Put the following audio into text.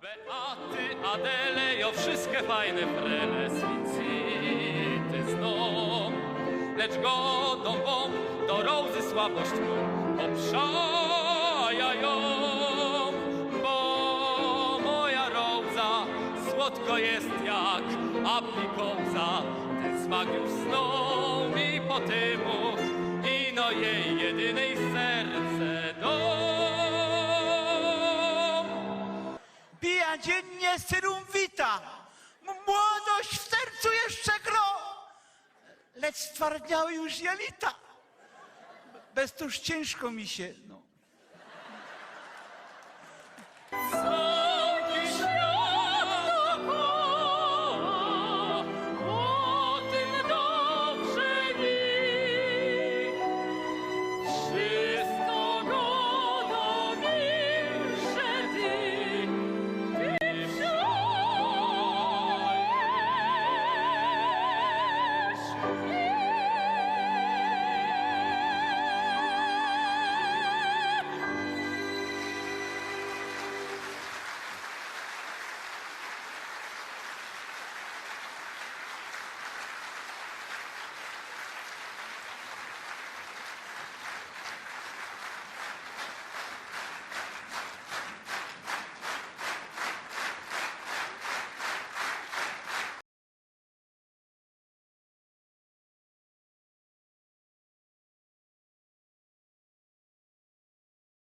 Beaty, Adele, wszystkie fajne frele swicity zną, lecz godą wam do rozy słabość mą obszajają, bo moja roza słodko jest jak aprikoza, ten smak już snął mi po tymu, ino jej jedynej serce dom. Bija dziennie syrum wita, młodość w sercu jeszcze gro, lecz stwardniały już jelita. Bez tuż ciężko mi się, no. Co